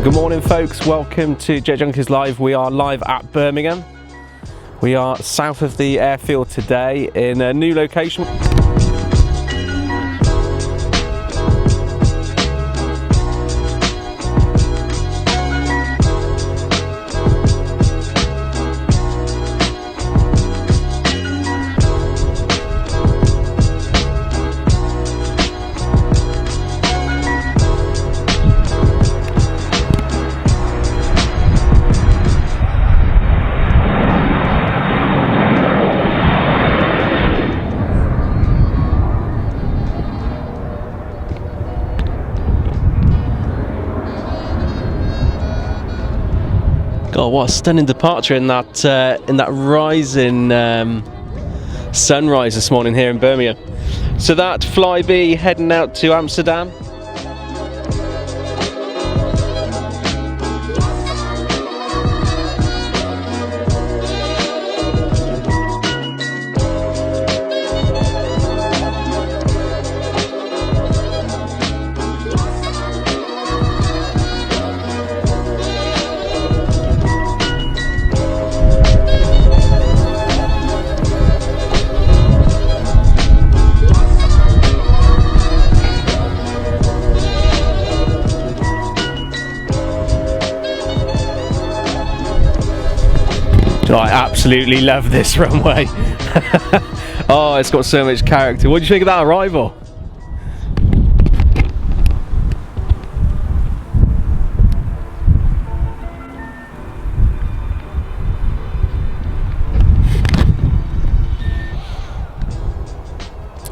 Good morning folks, welcome to Jet Junkies Live. We are live at Birmingham. We are south of the airfield today in a new location. God, what a stunning departure in that rising sunrise this morning here in Birmingham. So that Flybe heading out to Amsterdam. Oh, I absolutely love this runway. Oh, it's got so much character. What do you think of that arrival?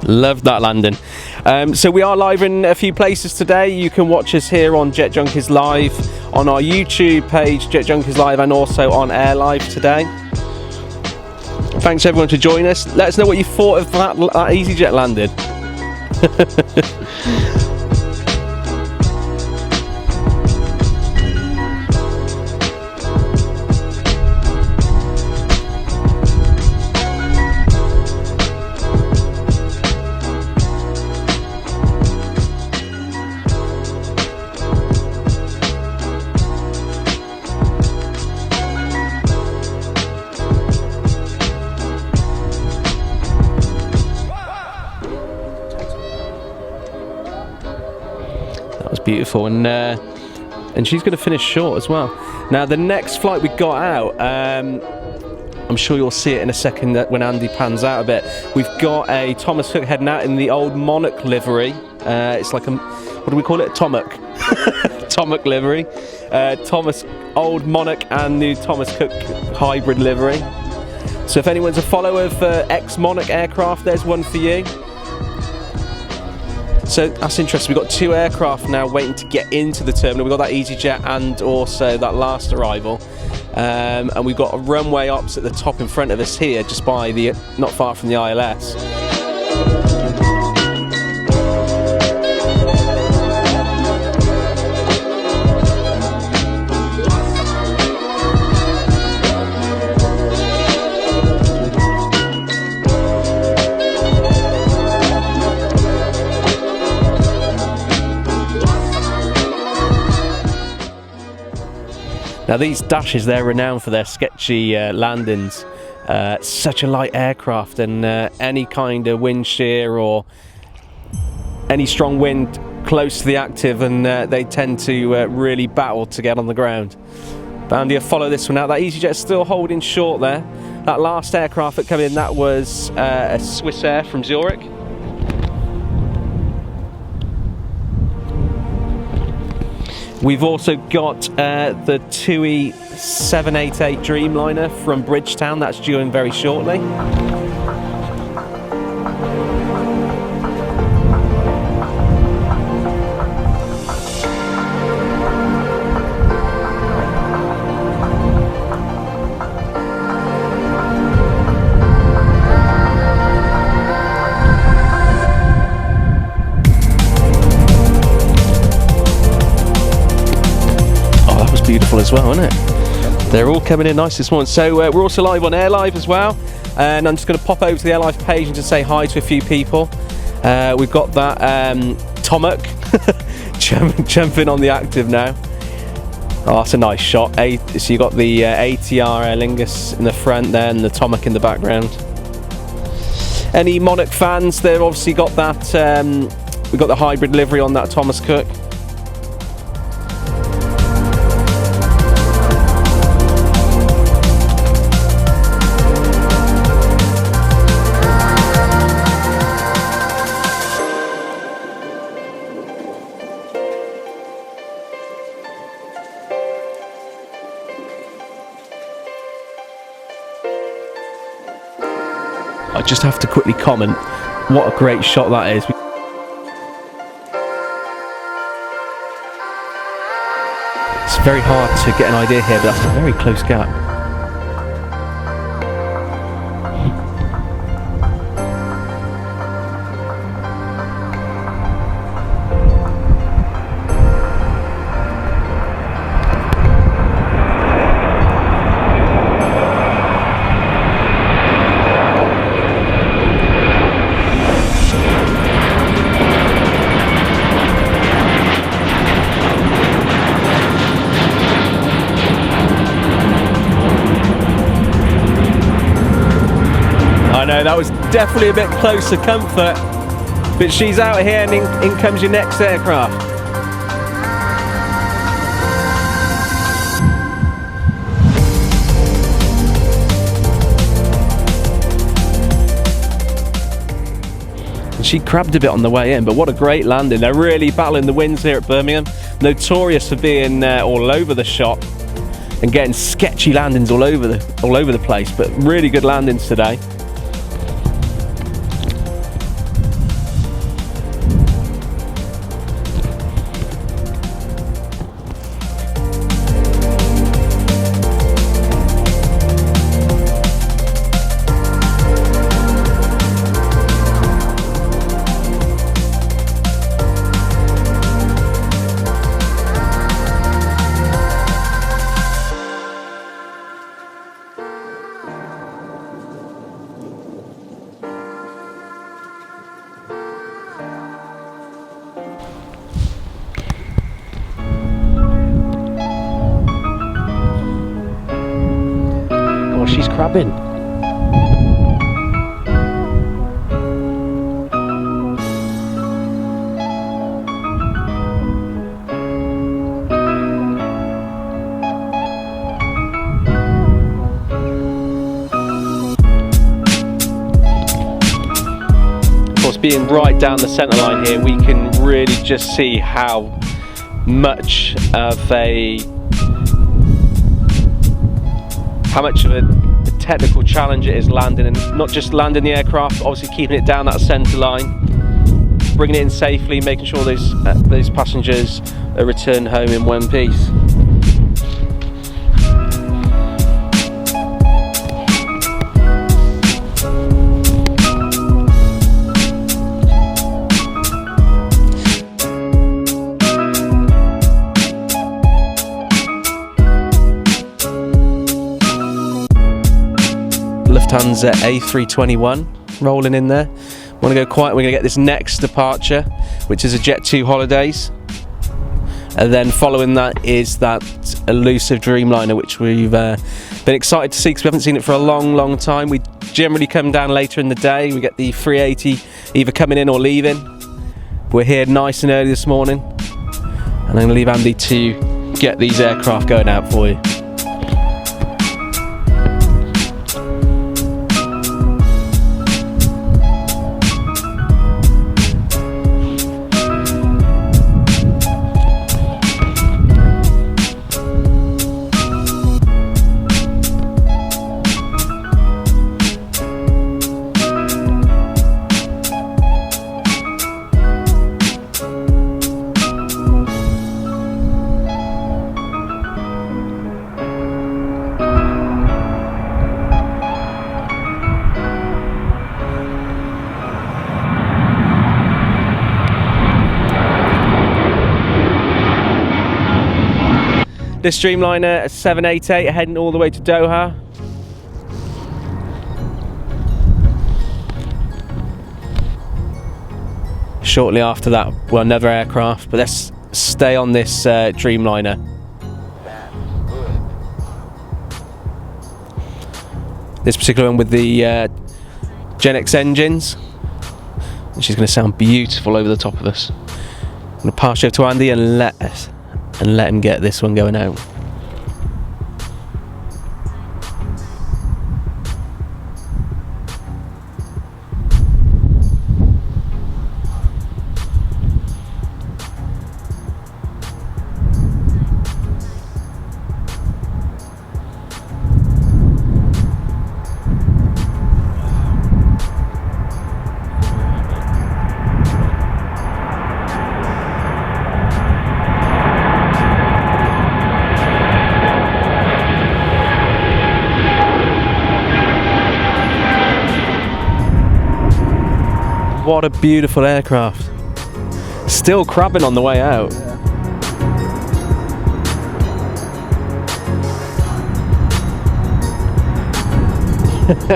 Love that landing. So we are live in a few places today. You can watch us here on Jet Junkies Live, on our YouTube page, Jet Junkies Live, and also on Air Live today. Thanks everyone for joining us. Let us know what you thought of that Easyjet landing. That was beautiful, and she's going to finish short as well. Now the next flight we got out, I'm sure you'll see it in a second when Andy pans out a bit. We've got a Thomas Cook heading out in the old Monarch livery. It's like a, what do we call it? Tomac. Tomac livery. Old Monarch and new Thomas Cook hybrid livery. So if anyone's a follower of ex-Monarch aircraft, there's one for you. So that's interesting. We've got two aircraft now waiting to get into the terminal. We've got that Easyjet and also that last arrival. And we've got a runway ops at the top in front of us here, just by the, not far from the ILS. Now these dashes, they're renowned for their sketchy landings. Such a light aircraft, and any kind of wind shear or any strong wind close to the active, and they tend to really battle to get on the ground. But Andy, I'll follow this one out. That Easyjet's still holding short there. That last aircraft that came in, that was a Swissair from Zurich. We've also got the TUI 788 Dreamliner from Bridgetown. That's due in very shortly. beautiful as well, isn't it? They're all coming in nice this morning. So we're also live on AirLive as well, and I'm just going to pop over to the AirLive page and just say hi to a few people. We've got that Tomac jumping on the active now. Oh, that's a nice shot. So you got the ATR Aer Lingus in the front there and the Tomac in the background. Any Monarch fans? They've obviously got that. We've got the hybrid livery on that Thomas Cook. I just have to quickly comment, what a great shot that is. It's very hard to get an idea here, but that's a very close gap. No, that was definitely a bit close to comfort, but she's out here and in comes your next aircraft. And she crabbed a bit on the way in, but what a great landing. They're really battling the winds here at Birmingham, notorious for being all over the shop and getting sketchy landings all over the place, but really good landings today. She's crabbing. Of course, being right down the centre line here, we can really just see how much of a technical challenge it is landing, and not just landing the aircraft, obviously keeping it down that centre line, bringing it in safely, making sure those passengers are returned home in one piece. Lufthansa A321 rolling in there. Want to go quiet. We're going to get this next departure, which is a Jet2 Holidays, and then following that is that elusive Dreamliner, which we've been excited to see because we haven't seen it for a long time. We generally come down later in the day. We get the 380 either coming in or leaving. We're here nice and early this morning, and I'm going to leave Andy to get these aircraft going out for you. This Dreamliner 788 heading all the way to Doha. Shortly after that, well, another aircraft, but let's stay on this Dreamliner. This particular one with the Gen X engines. She's going to sound beautiful over the top of us. I'm going to pass you over to Andy and let him get this one going out. What a beautiful aircraft. Still crabbing on the way out.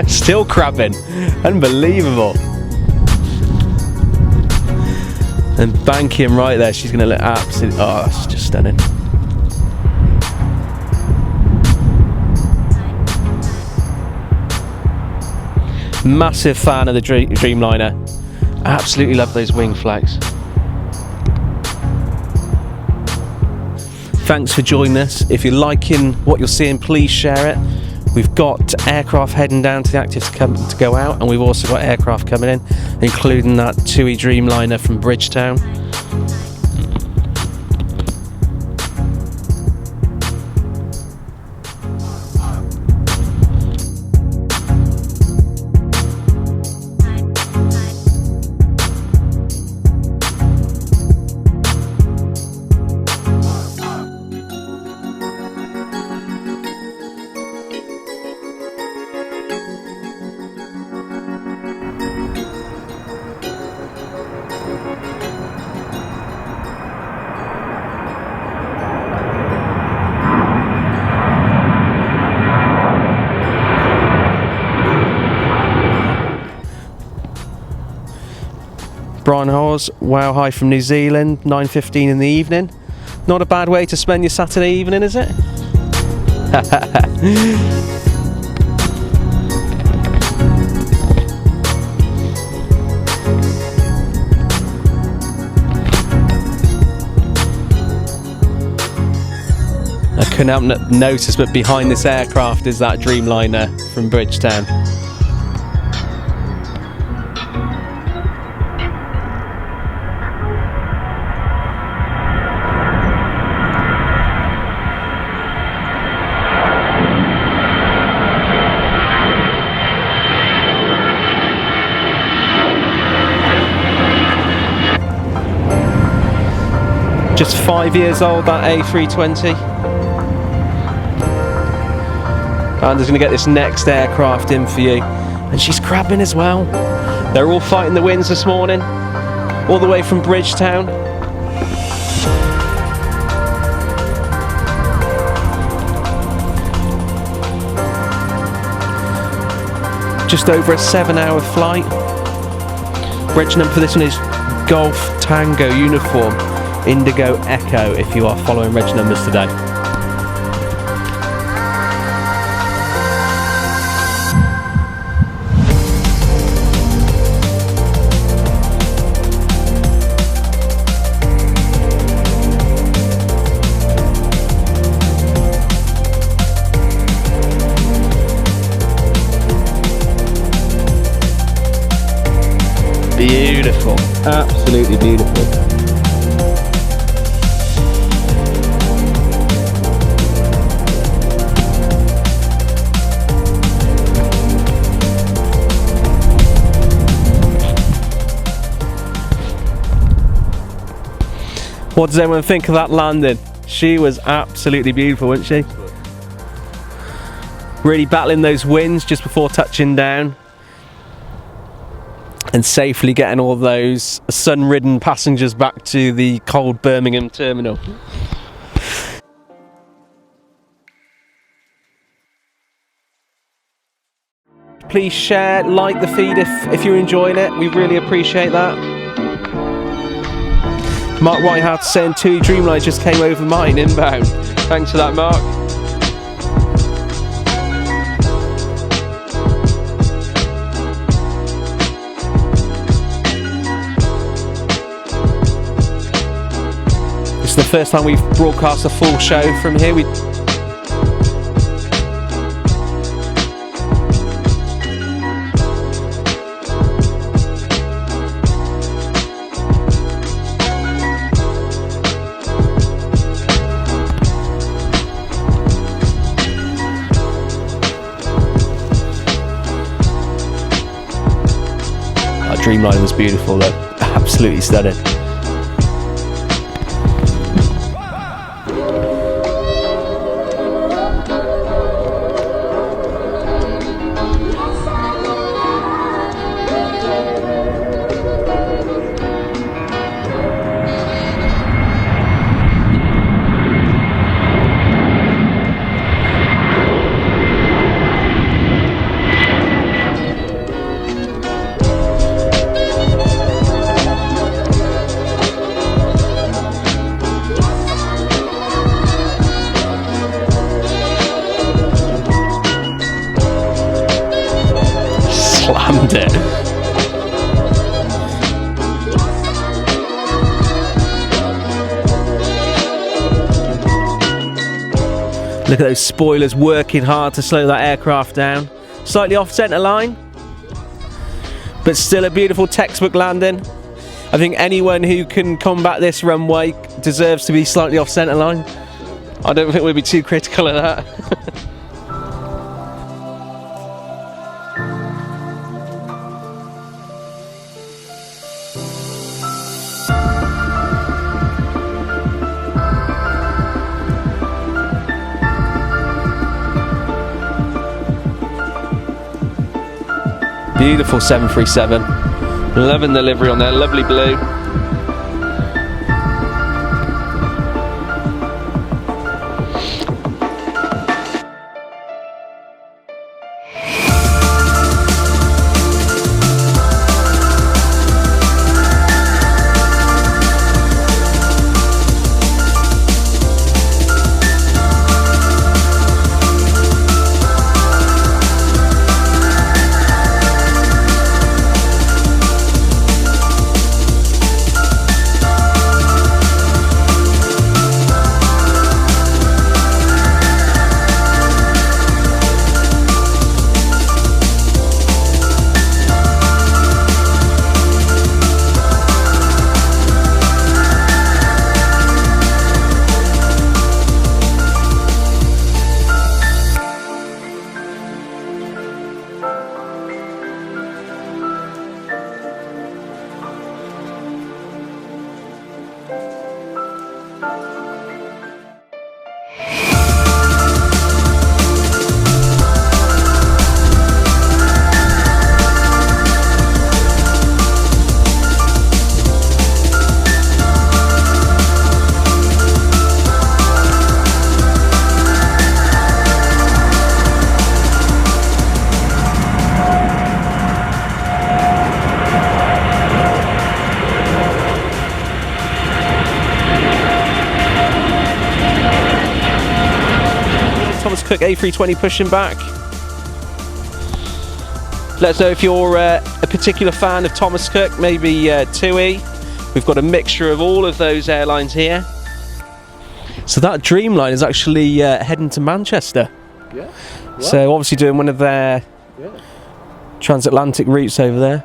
Still crabbing. Unbelievable. And banking right there. She's going to look absolutely... Oh, that's just stunning. Massive fan of the Dreamliner. Absolutely love those wing flags. Thanks for joining us. If you're liking what you're seeing, please share it. We've got aircraft heading down to the active to go out, and we've also got aircraft coming in, including that TUI Dreamliner from Bridgetown. Brian Hawes, Wow High from New Zealand, 9:15 in the evening. Not a bad way to spend your Saturday evening, is it? I couldn't help but notice, but behind this aircraft is that Dreamliner from Bridgetown. Just 5 years old, that A320. And is going to get this next aircraft in for you. And she's crabbing as well. They're all fighting the winds this morning, all the way from Bridgetown. Just over a 7-hour flight. Reg number for this one is Golf Tango Uniform Indigo Echo, if you are following reg numbers today. Beautiful, absolutely beautiful. What does everyone think of that landing? She was absolutely beautiful, wasn't she? Really battling those winds just before touching down, and safely getting all those sun-ridden passengers back to the cold Birmingham terminal. please share, like the feed if you're enjoying it. We really appreciate that. Mark Whitehouse saying TUI Dreamliner just came over mine inbound. Thanks for that, Mark. It's the first time we've broadcast a full show from here. Dreamliner was beautiful though, absolutely stunning. Slammed it. Look at those spoilers working hard to slow that aircraft down. Slightly off centre line, but still a beautiful textbook landing. I think anyone who can combat this runway deserves to be slightly off centre line. I don't think we'll be too critical of that. Beautiful 737. Loving the livery on there, lovely blue. Cook A320 pushing back. Let us know if you're a particular fan of Thomas Cook, maybe TUI. We've got a mixture of all of those airlines here. So that Dreamliner is actually heading to Manchester. Yeah. Wow. So obviously doing one of their transatlantic routes over there.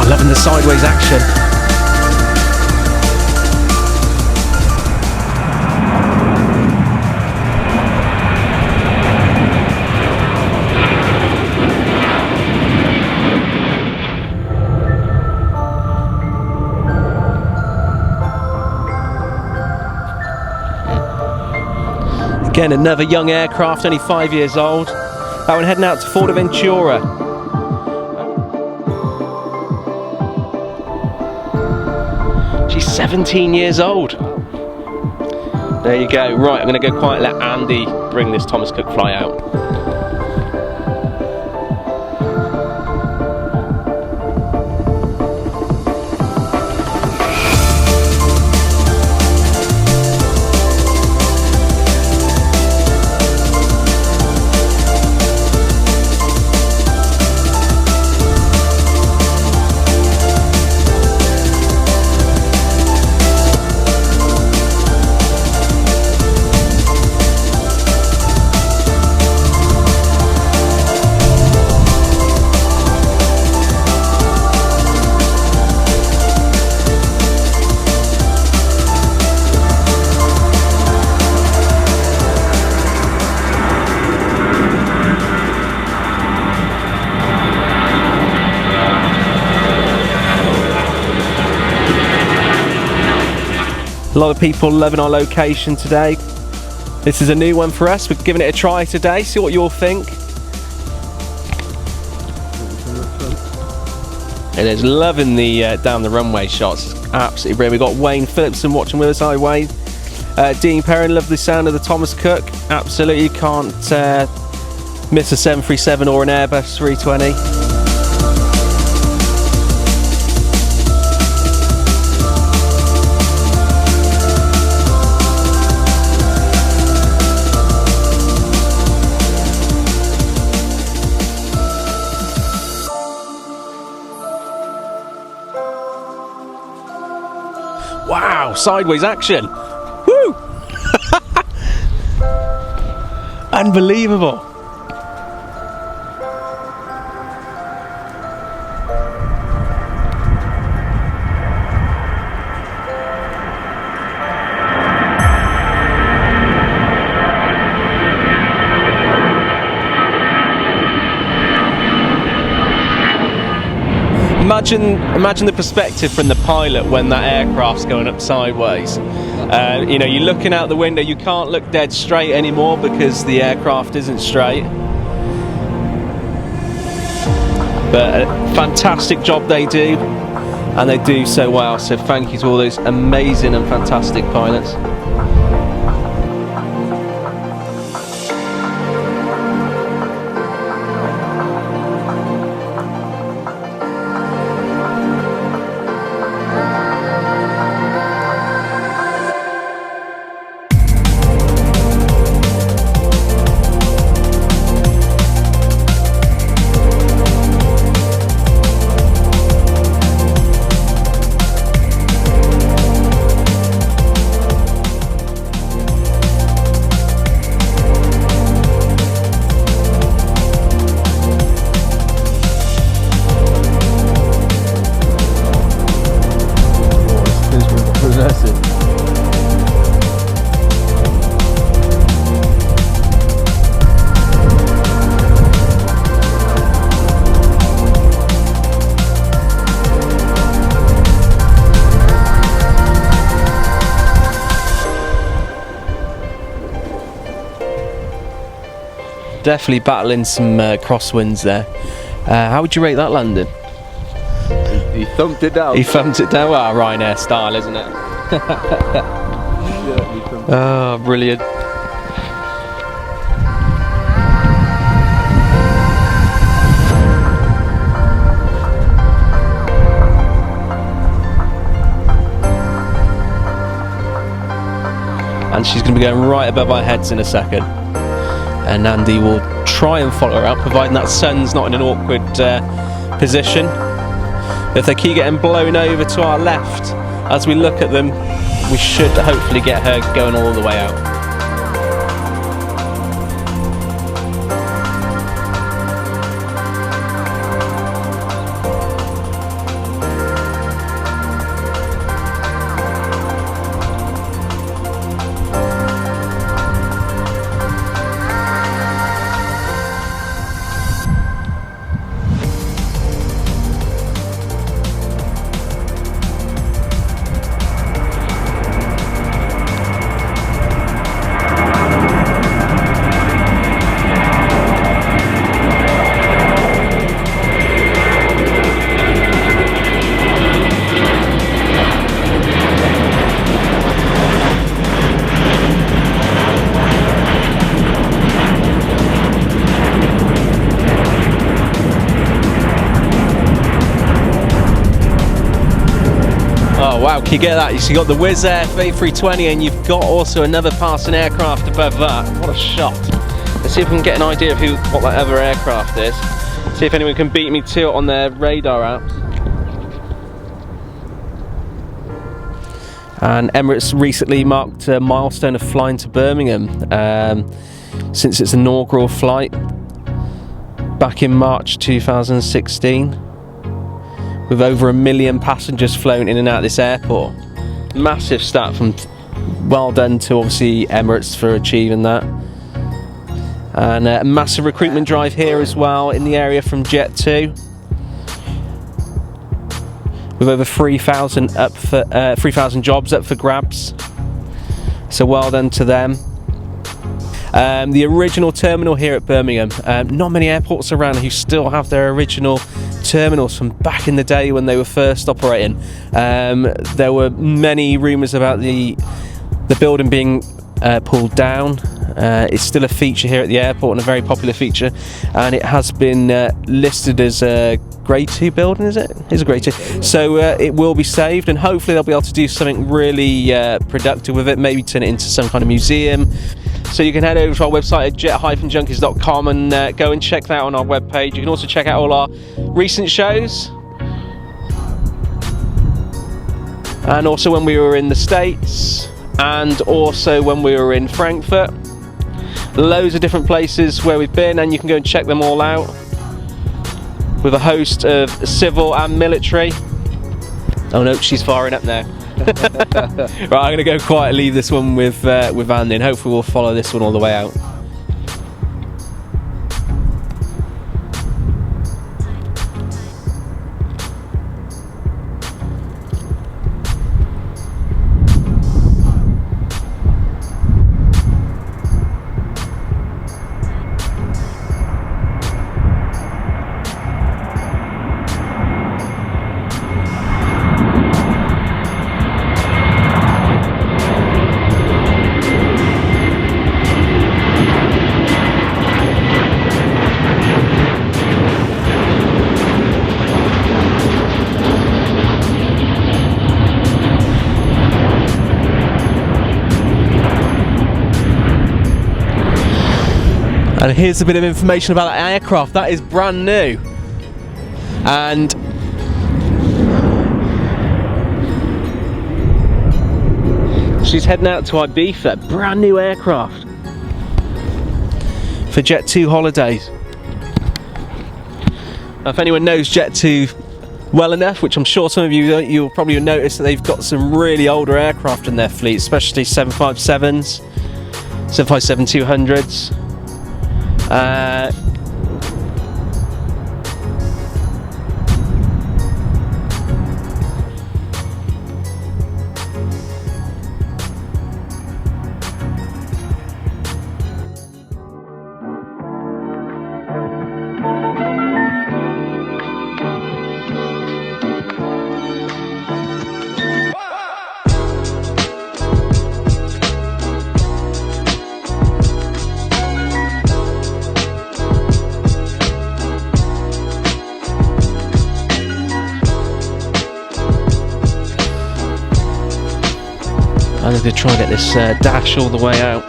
Loving the sideways action. Again, another young aircraft, only 5 years old. That one heading out to Fuerteventura. She's 17 years old. There you go. Right, I'm going to go quiet, let Andy bring this Thomas Cook fly out. A lot of people loving our location today. This is a new one for us. We're giving it a try today. See what you all think. It is loving the down the runway shots. It's absolutely brilliant. We've got Wayne Phillipson watching with us. Hi Wayne. Dean Perrin, love the sound of the Thomas Cook. Absolutely can't miss a 737 or an Airbus 320. Wow, sideways action. Woo! Unbelievable. Imagine the perspective from the pilot when that aircraft's going up sideways. You know, you're looking out the window, you can't look dead straight anymore because the aircraft isn't straight. But a fantastic job they do, and they do so well, so thank you to all those amazing and fantastic pilots. Definitely battling some crosswinds there. How would you rate that landing? He thumped it down. He thumped it down. Well, Ryanair style, isn't it? Yeah, he thumped it. Oh, brilliant. And she's going to be going right above our heads in a second. And Andy will try and follow her up, providing that sun's not in an awkward position. If they keep getting blown over to our left as we look at them, we should hopefully get her going all the way out. Wow, can you get that? So you got the Wizz Air A320 and you've got also another passing aircraft above that. What a shot. Let's see if we can get an idea of what that other aircraft is. See if anyone can beat me to it on their radar apps. And Emirates recently marked a milestone of flying to Birmingham since its inaugural flight back in March 2016. With over 1 million passengers flown in and out of this airport. Massive stat well done to obviously Emirates for achieving that. And a massive recruitment drive here as well in the area from Jet2. With over 3,000 jobs up for grabs. So well done to them. The original terminal here at Birmingham, not many airports around who still have their original terminals from back in the day when they were first operating. There were many rumours about the building being pulled down. It's still a feature here at the airport and a very popular feature, and it has been listed as a grade 2 building, is it? It's a grade 2. So it will be saved, and hopefully they'll be able to do something really productive with it, maybe turn it into some kind of museum. So you can head over to our website at jet-junkies.com and go and check that out on our webpage. You can also check out all our recent shows. And also when we were in the States, and also when we were in Frankfurt. Loads of different places where we've been, and you can go and check them all out. With a host of civil and military. Oh no, she's firing up now. Right, I'm going to go quietly leave this one with Andy, and hopefully we'll follow this one all the way out. And here's a bit of information about that aircraft. That is brand new. And she's heading out to Ibiza. Brand new aircraft for Jet2 holidays. Now, if anyone knows Jet2 well enough, which I'm sure some of you'll probably notice that they've got some really older aircraft in their fleet, especially 757s, 757-200s. I'm going to try and get this dash all the way out.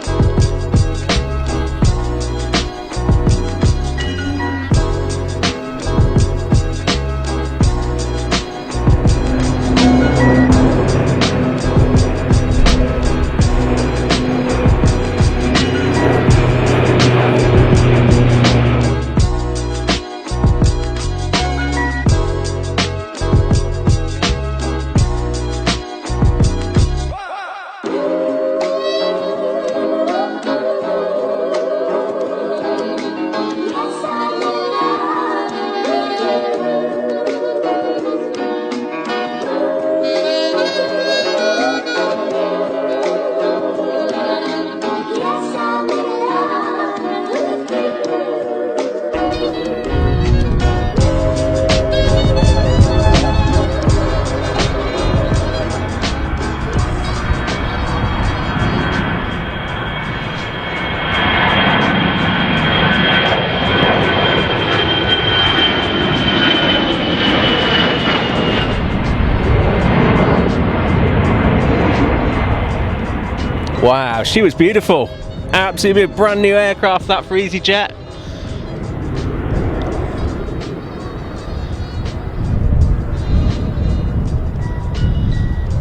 Wow, she was beautiful. Absolutely a brand new aircraft that for Easyjet.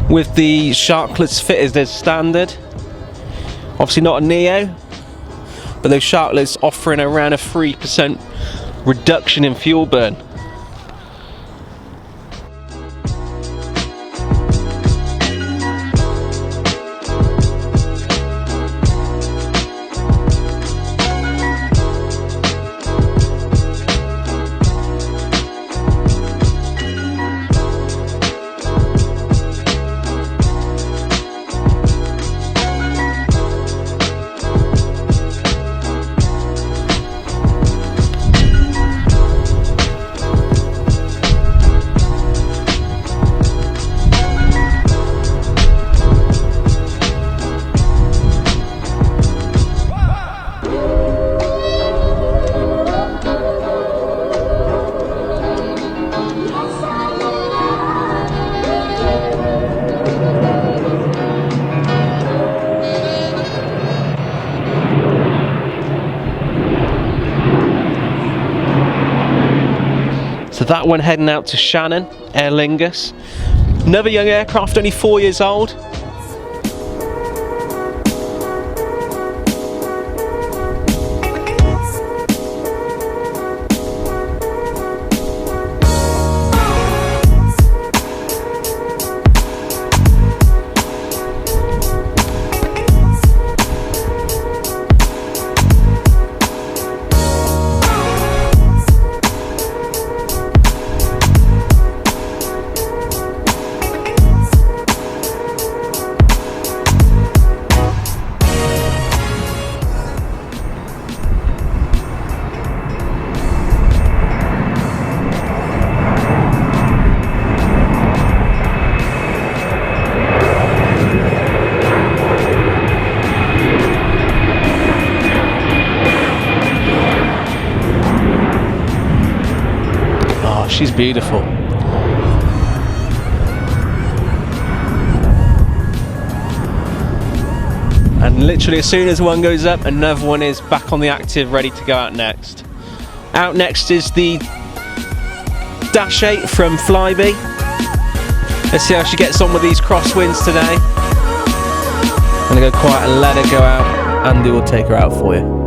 With the sharklets fitted as standard. Obviously not a Neo, but those sharklets offering around a 3% reduction in fuel burn. So that one heading out to Shannon, Aer Lingus. Another young aircraft, only 4 years old. She's beautiful. And literally as soon as one goes up, another one is back on the active, ready to go out next. Out next is the Dash 8 from Flybe. Let's see how she gets on with these crosswinds today. I'm gonna go quiet and let her go out. Andy will take her out for you.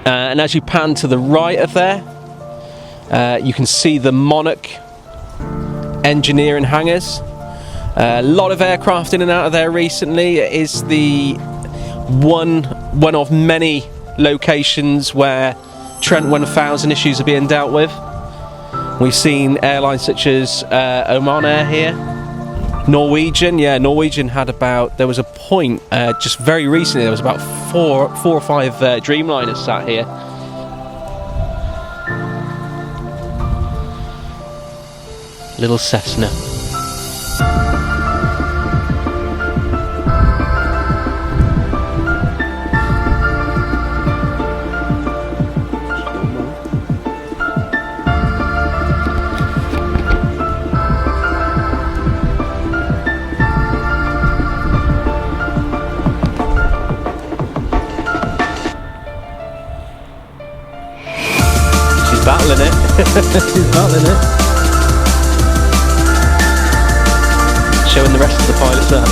And as you pan to the right of there, you can see the Monarch engineering hangars. A lot of aircraft in and out of there recently. It is the one of many locations where Trent 1000 issues are being dealt with. We've seen airlines such as Oman Air here, Norwegian. Yeah, Norwegian had about, there was a point just very recently, there was about four or five Dreamliners sat here. Little Cessna. She's battling it. She's battling it. Showing the rest of the pilots up.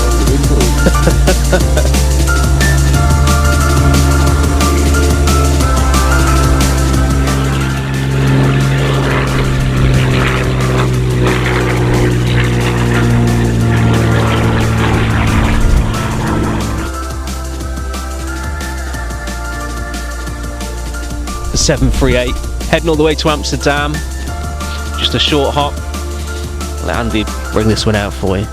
The 738 heading all the way to Amsterdam. Just a short hop. Let Andy bring this one out for you.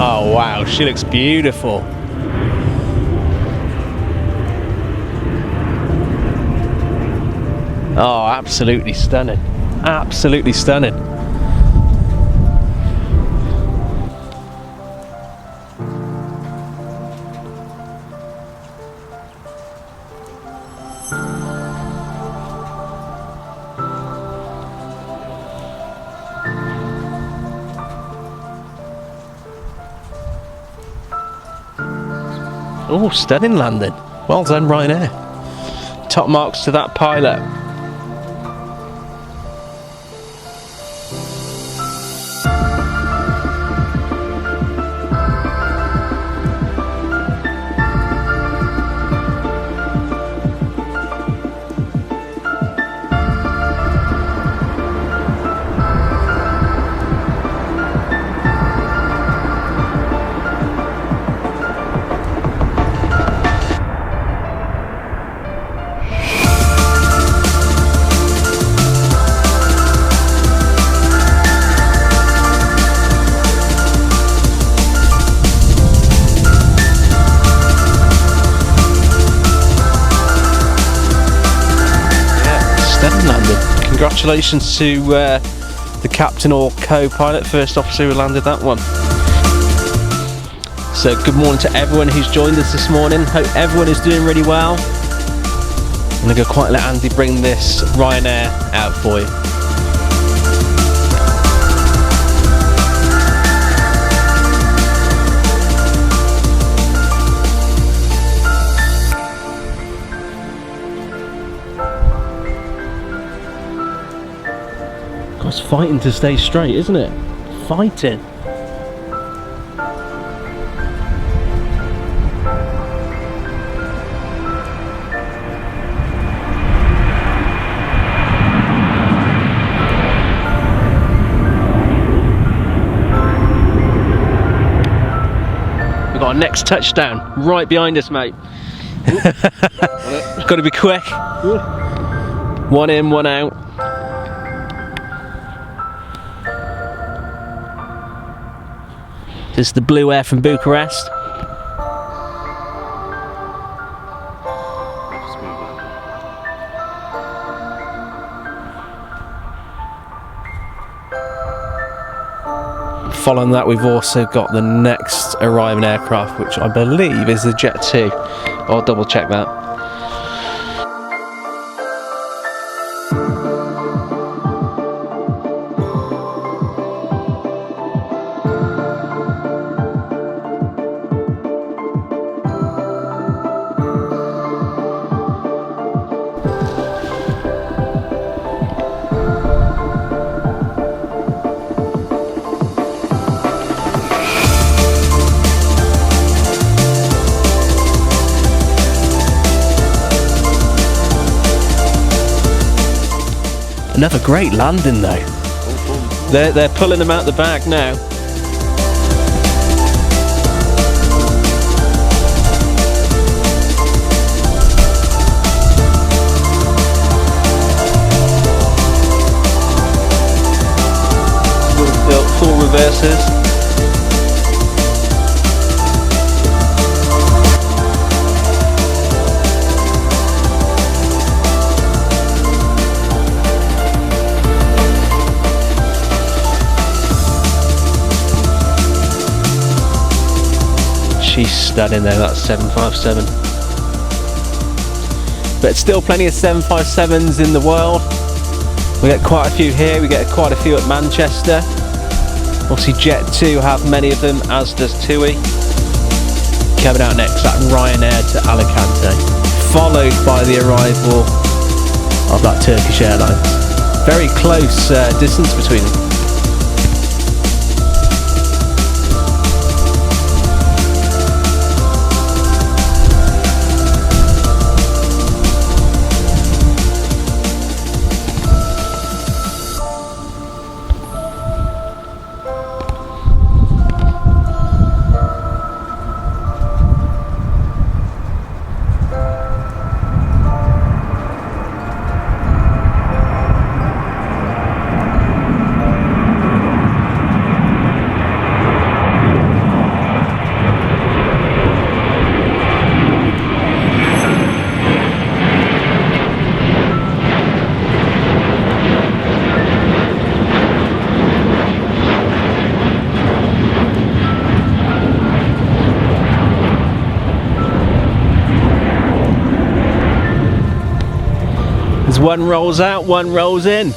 Oh wow, she looks beautiful. Oh, absolutely stunning. Absolutely stunning. Oh, stunning landing. Well done, Ryanair. Top marks to that pilot. Congratulations to the captain or co-pilot, first officer who landed that one. So good morning to everyone who's joined us this morning. Hope everyone is doing really well. I'm going to go quietly let Andy bring this Ryanair out for you. It's fighting to stay straight, isn't it? Fighting. We've got our next touchdown right behind us, mate. Got to be quick. One in, one out. This is the Blue Air from Bucharest. Following that, we've also got the next arriving aircraft, which I believe is the Jet 2. I'll double check that. Another great landing though. They're pulling them out the bag now. Full reverses. She's stunning there, that 757. But still plenty of 757s in the world. We get quite a few here, we get quite a few at Manchester. Obviously Jet 2 have many of them, as does TUI. Coming out next at Ryanair to Alicante, followed by the arrival of that Turkish Airlines. Very close distance between them. As one rolls out, one rolls in.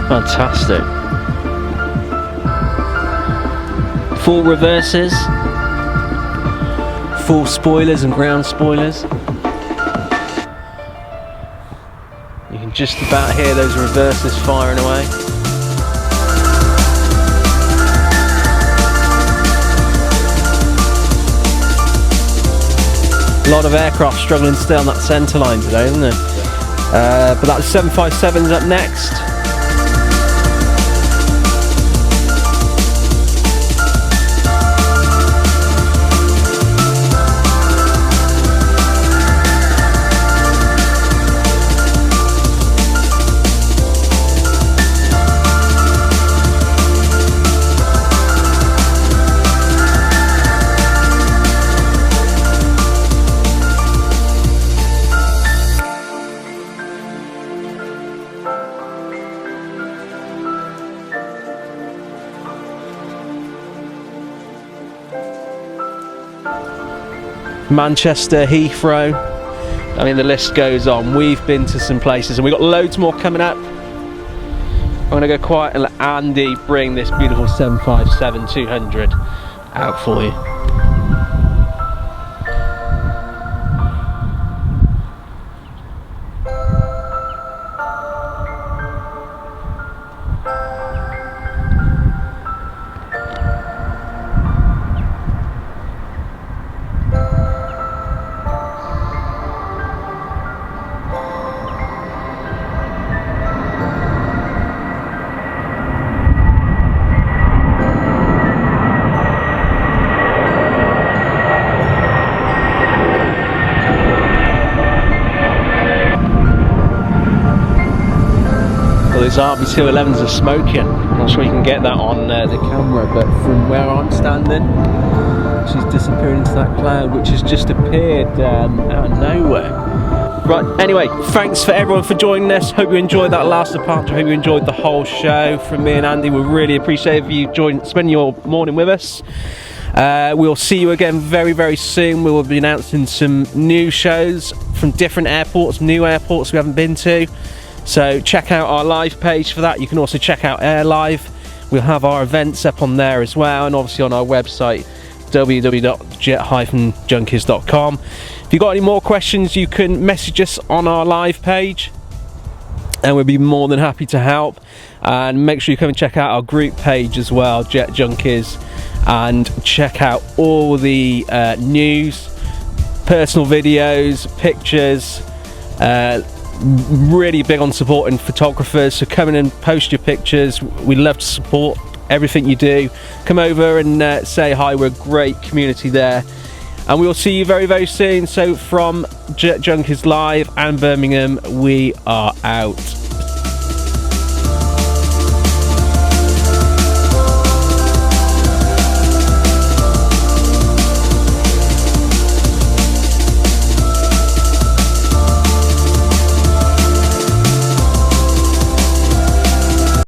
Fantastic. Full reverses, full spoilers and ground spoilers. You can just about hear those reverses firing away. A lot of aircraft struggling to stay on that centre line today, isn't there? But that 757's up next. Manchester, Heathrow, I mean the list goes on. We've been to some places and we've got loads more coming up. I'm going to go quiet and let Andy bring this beautiful 757-200 out for you. Those RB211s are smoking. I'm not sure you can get that on the camera, but from where I'm standing, she's disappearing into that cloud which has just appeared out of nowhere. Right, anyway, thanks for everyone for joining us. Hope you enjoyed that last departure. Hope you enjoyed the whole show from me and Andy. We really appreciate you spending your morning with us. We'll see you again very, very soon. We will be announcing some new shows from different airports, new airports we haven't been to. So check out our live page for that. You can also check out Air Live. We'll have our events up on there as well, and obviously on our website www.jet-junkies.com. If you've got any more questions, you can message us on our live page and we'll be more than happy to help. And make sure you come and check out our group page as well, Jet Junkies, and check out all the news, personal videos, pictures. Really big on supporting photographers, so come in and post your pictures. We love to support everything you do. Come over and say hi. We're a great community there, and we will see you very, very soon. So from Jet Junkies Live and Birmingham, we are out.